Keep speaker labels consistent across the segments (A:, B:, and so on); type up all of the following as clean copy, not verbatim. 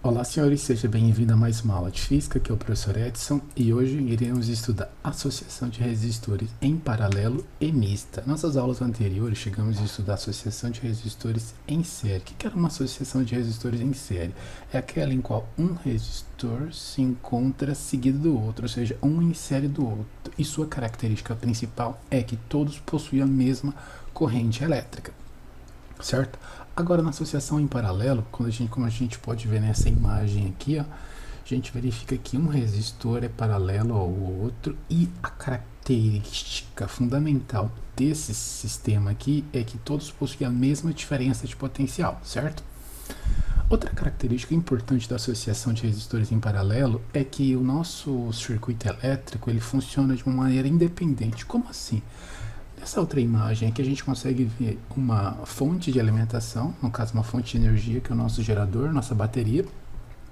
A: Olá, senhores, seja bem-vindo a mais uma aula de física, que é o professor Edson, e hoje iremos estudar associação de resistores em paralelo e mista. Nossas aulas anteriores chegamos a estudar associação de resistores em série. O que era uma associação de resistores em série? É aquela em qual um resistor se encontra seguido do outro, ou seja, um em série do outro, e sua característica principal é que todos possuem a mesma corrente elétrica, certo? Agora, na associação em paralelo, como a gente pode ver nessa imagem aqui, ó, a gente verifica que um resistor é paralelo ao outro e a característica fundamental desse sistema aqui é que todos possuem a mesma diferença de potencial, certo? Outra característica importante da associação de resistores em paralelo é que o nosso circuito elétrico ele funciona de uma maneira independente. Como assim? Nessa outra imagem aqui a gente consegue ver uma fonte de alimentação, no caso uma fonte de energia que é o nosso gerador, nossa bateria.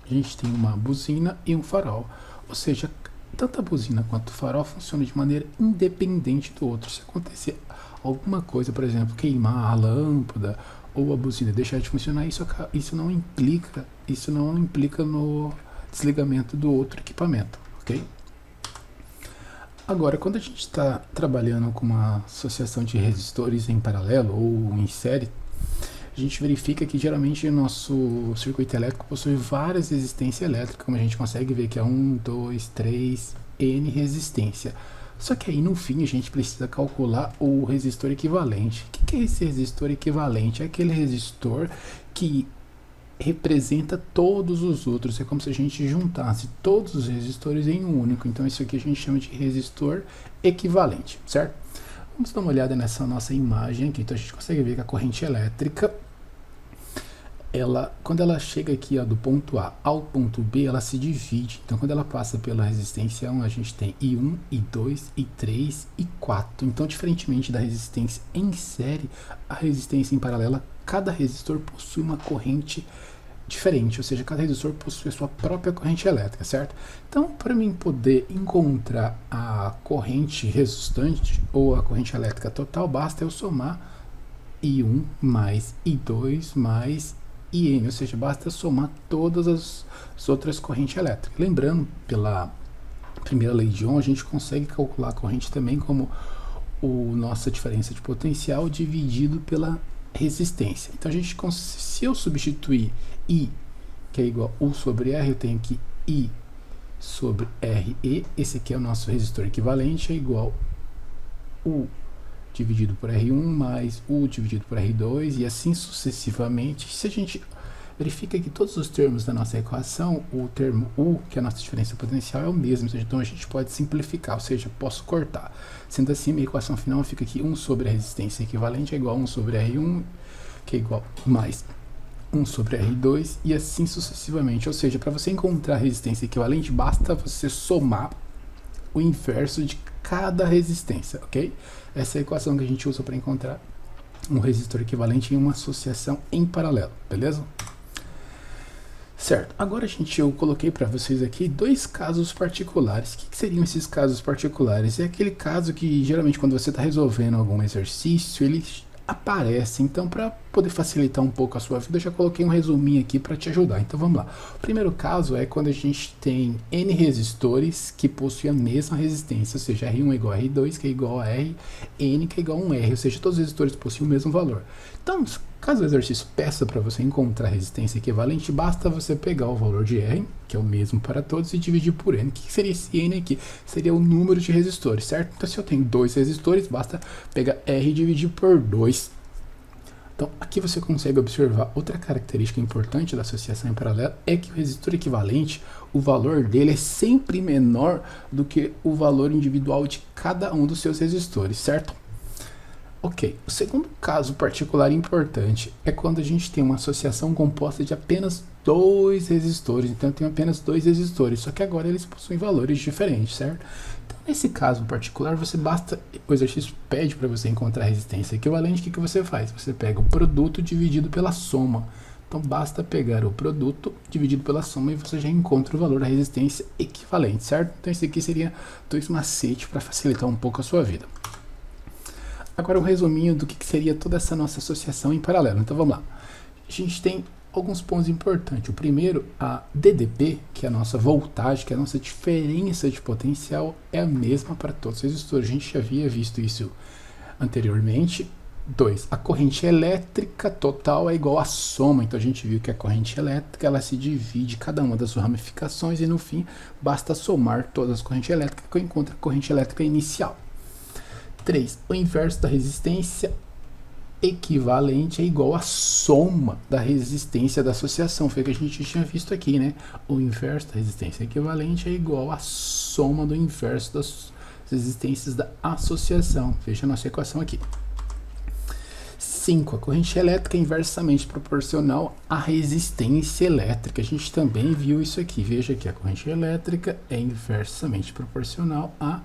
A: A gente tem uma buzina e um farol, ou seja, tanto a buzina quanto o farol funcionam de maneira independente do outro. Se acontecer alguma coisa, por exemplo, queimar a lâmpada ou a buzina deixar de funcionar, isso não implica no desligamento do outro equipamento, ok? Agora, quando a gente está trabalhando com uma associação de resistores em paralelo ou em série, a gente verifica que geralmente o nosso circuito elétrico possui várias resistências elétricas, como a gente consegue ver que é 1, 2, 3, N resistência. Só que aí no fim a gente precisa calcular o resistor equivalente. O que é esse resistor equivalente? É aquele resistor que representa todos os outros, é como se a gente juntasse todos os resistores em um único. Então isso aqui a gente chama de resistor equivalente, certo? Vamos dar uma olhada nessa nossa imagem aqui. Então a gente consegue ver que a corrente elétrica, quando ela chega aqui ó, do ponto A ao ponto B, ela se divide. Então quando ela passa pela resistência 1, a gente tem I1, I2, I3 e I4. Então, diferentemente da resistência em série, a resistência em paralela, cada resistor possui uma corrente diferente, ou seja, cada resistor possui a sua própria corrente elétrica, certo? Então, para mim poder encontrar a corrente resultante ou a corrente elétrica total, basta eu somar I1 mais I2 mais IN, ou seja, basta somar todas as outras correntes elétricas. Lembrando, pela primeira lei de Ohm, a gente consegue calcular a corrente também como nossa diferença de potencial dividido pela resistência. Então, se eu substituir I, que é igual a U sobre R, eu tenho que I sobre RE, esse aqui é o nosso resistor equivalente, é igual a U dividido por R1 mais U dividido por R2 e assim sucessivamente. Se a gente verifica que todos os termos da nossa equação, o termo U, que é a nossa diferença potencial, é o mesmo, então a gente pode simplificar, ou seja, posso cortar. Sendo assim, minha equação final fica aqui 1 sobre a resistência equivalente é igual a 1 sobre R1, que é igual mais 1 sobre R2 e assim sucessivamente. Ou seja, para você encontrar a resistência equivalente, basta você somar o inverso de cada resistência, ok? Essa é a equação que a gente usa para encontrar um resistor equivalente em uma associação em paralelo, beleza? Certo, agora eu coloquei para vocês aqui dois casos particulares. O que seriam esses casos particulares? É aquele caso que geralmente quando você está resolvendo algum exercício, ele aparece. Então, para poder facilitar um pouco a sua vida, eu já coloquei um resuminho aqui para te ajudar. Então, vamos lá. O primeiro caso é quando a gente tem N resistores que possuem a mesma resistência, ou seja, R1 é igual a R2, que é igual a R, N que é igual a 1R, ou seja, todos os resistores possuem o mesmo valor. Então, caso o exercício peça para você encontrar a resistência equivalente, basta você pegar o valor de R, que é o mesmo para todos, e dividir por N. O que seria esse N aqui? Seria o número de resistores, certo? Então, se eu tenho dois resistores, basta pegar R e dividir por 2. Então, aqui você consegue observar outra característica importante da associação em paralelo, é que o resistor equivalente, o valor dele é sempre menor do que o valor individual de cada um dos seus resistores, certo? Ok, o segundo caso particular importante é quando a gente tem uma associação composta de apenas dois resistores. Então eu tenho apenas dois resistores, só que agora eles possuem valores diferentes, certo? Então nesse caso particular, o exercício pede para você encontrar a resistência equivalente. O que você faz? Você pega o produto dividido pela soma. Então basta pegar o produto dividido pela soma e você já encontra o valor da resistência equivalente, certo? Então esse aqui seria dois macetes para facilitar um pouco a sua vida. Agora um resuminho do que seria toda essa nossa associação em paralelo. Então vamos lá. A gente tem alguns pontos importantes. O primeiro, a DDP, que é a nossa voltagem, que é a nossa diferença de potencial, é a mesma para todos os resistores. A gente já havia visto isso anteriormente. 2. A corrente elétrica total é igual à soma. Então a gente viu que a corrente elétrica ela se divide cada uma das suas ramificações e no fim basta somar todas as correntes elétricas que eu encontro a corrente elétrica inicial. 3. O inverso da resistência equivalente é igual à soma da resistência da associação. Foi o que a gente tinha visto aqui, né? O inverso da resistência equivalente é igual à soma do inverso das resistências da associação. Veja a nossa equação aqui. 5. A corrente elétrica é inversamente proporcional à resistência elétrica. A gente também viu isso aqui. Veja que a corrente elétrica é inversamente proporcional à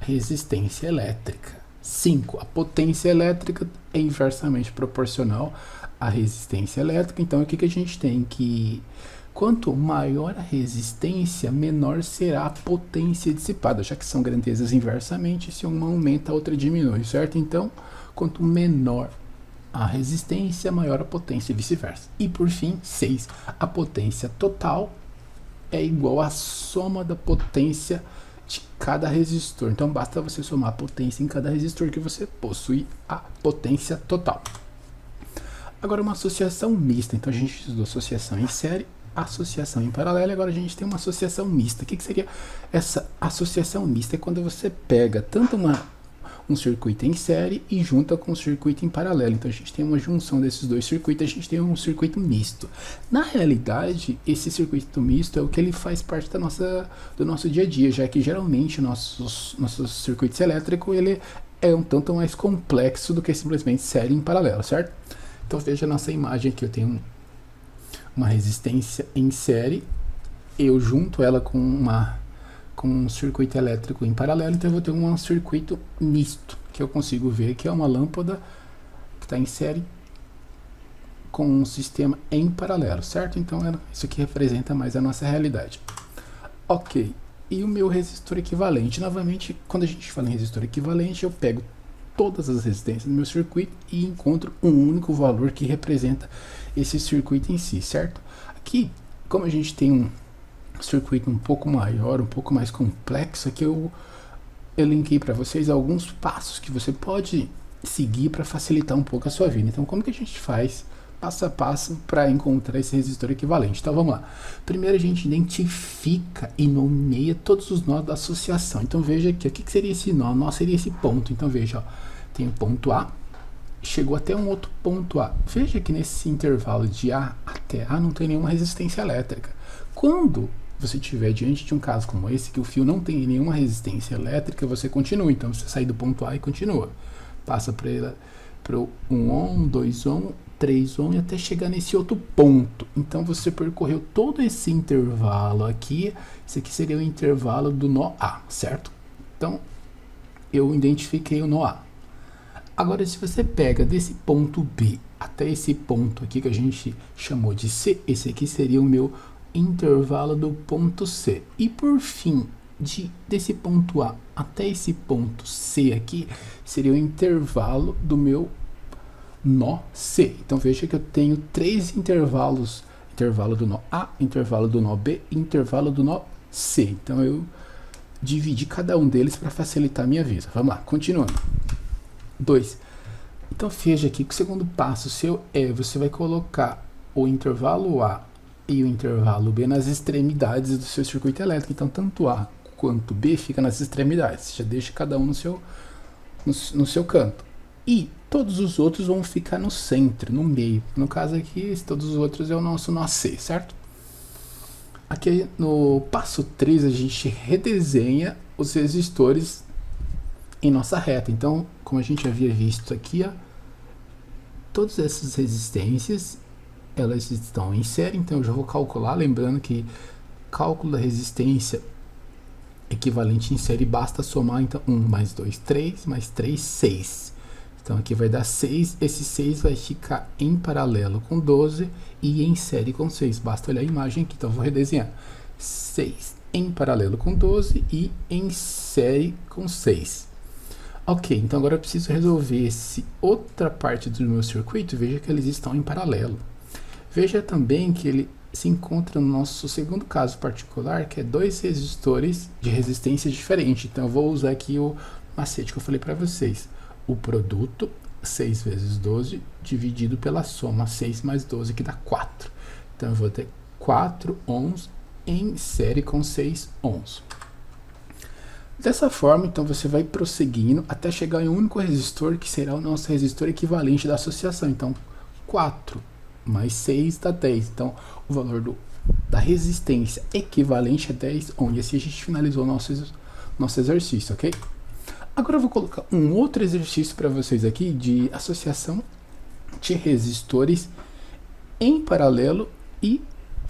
A: resistência elétrica. 5. A potência elétrica é inversamente proporcional à resistência elétrica. Então, o que a gente tem? Que quanto maior a resistência, menor será a potência dissipada, já que são grandezas inversamente, se uma aumenta, a outra diminui, certo? Então, quanto menor a resistência, maior a potência e vice-versa. E por fim, 6. A potência total é igual à soma da potência de cada resistor. Então basta você somar a potência em cada resistor que você possui a potência total. Agora uma associação mista. Então a gente estudou associação em série, associação em paralelo, e agora a gente tem uma associação mista. O que seria essa associação mista? É quando você pega tanto um circuito em série e junta com um circuito em paralelo. Então a gente tem uma junção desses dois circuitos, a gente tem um circuito misto. Na realidade, esse circuito misto é o que ele faz parte do nosso dia a dia, já que geralmente nossos circuitos elétricos ele é um tanto mais complexo do que simplesmente série em paralelo, certo? Então veja a nossa imagem aqui, eu tenho uma resistência em série, eu junto ela com um circuito elétrico em paralelo, então eu vou ter um circuito misto, que eu consigo ver que é uma lâmpada que está em série com um sistema em paralelo, certo? Então isso aqui representa mais a nossa realidade. Ok, e o meu resistor equivalente? Novamente, quando a gente fala em resistor equivalente, eu pego todas as resistências do meu circuito e encontro um único valor que representa esse circuito em si, certo? Aqui, como a gente tem um circuito um pouco maior, um pouco mais complexo, aqui eu linkei para vocês alguns passos que você pode seguir para facilitar um pouco a sua vida. Então, como que a gente faz passo a passo para encontrar esse resistor equivalente? Então, vamos lá. Primeiro, a gente identifica e nomeia todos os nós da associação. Então, veja aqui, o que seria esse nó? O nó seria esse ponto. Então, veja, ó, tem o ponto A, chegou até um outro ponto A. Veja que nesse intervalo de A até A não tem nenhuma resistência elétrica. Quando você estiver diante de um caso como esse, que o fio não tem nenhuma resistência elétrica, você continua. Então, você sai do ponto A e continua. Passa para o 1 ohm, 2 ohm, 3 ohm e até chegar nesse outro ponto. Então, você percorreu todo esse intervalo aqui. Esse aqui seria o intervalo do nó A, certo? Então, eu identifiquei o nó A. Agora, se você pega desse ponto B até esse ponto aqui que a gente chamou de C, esse aqui seria o meu intervalo do ponto C. E por fim, desse ponto A até esse ponto C aqui, seria o intervalo do meu nó C. Então veja que eu tenho três intervalos: intervalo do nó A, intervalo do nó B e intervalo do nó C. Então eu dividi cada um deles para facilitar a minha vida. Vamos lá, continuando. 2. Então veja aqui que o segundo passo seu você vai colocar o intervalo A e o intervalo B nas extremidades do seu circuito elétrico. Então tanto A quanto B fica nas extremidades. Já deixa cada um no seu canto. E todos os outros vão ficar no centro, no meio. No caso aqui, todos os outros é o nosso nó C, certo? Aqui no passo 3 a gente redesenha os resistores em nossa reta. Então, como a gente havia visto aqui, ó, todas essas resistências elas estão em série. Então eu já vou calcular, lembrando que cálculo da resistência equivalente em série basta somar. Então 1 mais 2, 3, mais 3, 6. Então aqui vai dar 6, esse 6 vai ficar em paralelo com 12 e em série com 6. Basta olhar a imagem aqui, então eu vou redesenhar. 6 em paralelo com 12 e em série com 6. Ok, então agora eu preciso resolver essa outra parte do meu circuito. Veja que eles estão em paralelo. Veja também que ele se encontra no nosso segundo caso particular, que é dois resistores de resistência diferente. Então eu vou usar aqui o macete que eu falei para vocês. O produto 6 vezes 12 dividido pela soma 6 mais 12, que dá 4. Então eu vou ter 4 ohms em série com 6 ohms. Dessa forma, então, você vai prosseguindo até chegar em um único resistor, que será o nosso resistor equivalente da associação. Então, 4 mais 6 dá 10. Então, o valor da resistência equivalente é 10 ohms. E assim a gente finalizou o nosso exercício, ok? Agora eu vou colocar um outro exercício para vocês aqui de associação de resistores em paralelo e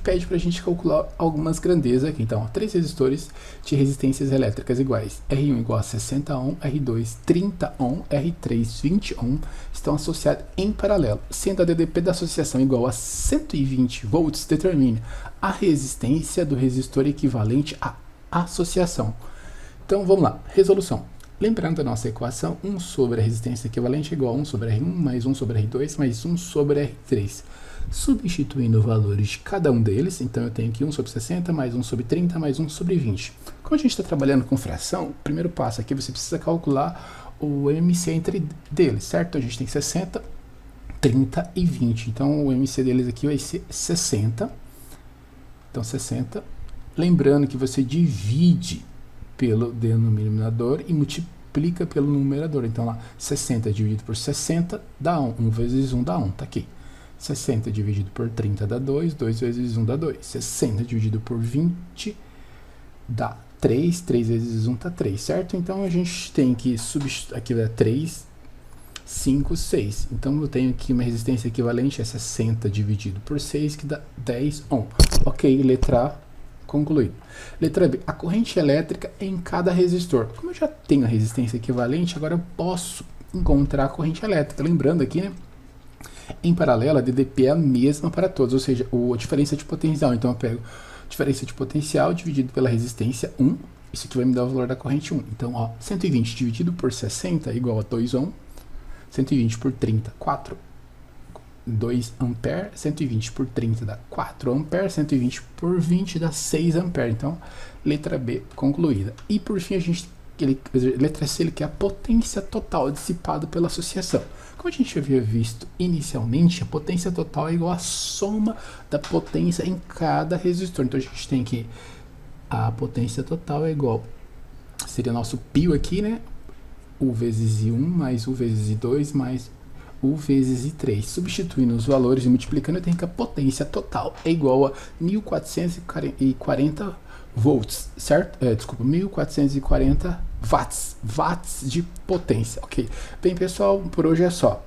A: pede para a gente calcular algumas grandezas aqui. Então, 3 resistores de resistências elétricas iguais. R1 igual a 60 ohm, R2 30 ohm, R3 20 ohm estão associados em paralelo. Sendo a DDP da associação igual a 120 volts, determine a resistência do resistor equivalente à associação. Então, vamos lá. Resolução. Lembrando a nossa equação, 1 sobre a resistência equivalente é igual a 1 sobre R1, mais 1 sobre R2, mais 1 sobre R3. Substituindo valores de cada um deles, então eu tenho aqui 1 sobre 60, mais 1 sobre 30, mais 1 sobre 20. Como a gente está trabalhando com fração, o primeiro passo aqui você precisa calcular o MC entre deles, certo? A gente tem 60, 30 e 20. Então o MC deles aqui vai ser 60. Então 60. Lembrando que você divide pelo denominador e multiplica pelo numerador. Então lá, 60 dividido por 60 dá 1. 1 vezes 1 dá 1, tá aqui. 60 dividido por 30 dá 2, 2 vezes 1 dá 2. 60 dividido por 20 dá 3, 3 vezes 1 dá 3, certo? Então a gente tem que substituir, aqui dá 3, 5, 6. Então eu tenho aqui uma resistência equivalente a 60 dividido por 6, que dá 10 ohm. Ok, letra A concluído. Letra B, a corrente elétrica em cada resistor. Como eu já tenho a resistência equivalente, agora eu posso encontrar a corrente elétrica. Lembrando aqui, né? Em paralelo, a DDP é a mesma para todos, ou seja, a diferença de potencial. Então eu pego a diferença de potencial dividido pela resistência 1, isso aqui vai me dar o valor da corrente 1. Então, ó, 120 dividido por 60 é igual a 2 ohm, 120 por 30, 4, 2 ampere, 120 por 30 dá 4 ampere, 120 por 20 dá 6 ampere. Então, letra B concluída. E por fim, a gente letra C, que é a potência total dissipada pela associação. Como a gente havia visto inicialmente, a potência total é igual à soma da potência em cada resistor. Então a gente tem que a potência total é igual, seria nosso π aqui, né? U vezes I1 mais U vezes I2 mais U vezes I3. Substituindo os valores e multiplicando, eu tenho que a potência total é igual a 1440 volts, certo? Desculpa, 1440 watts de potência, ok? Bem, pessoal, por hoje é só.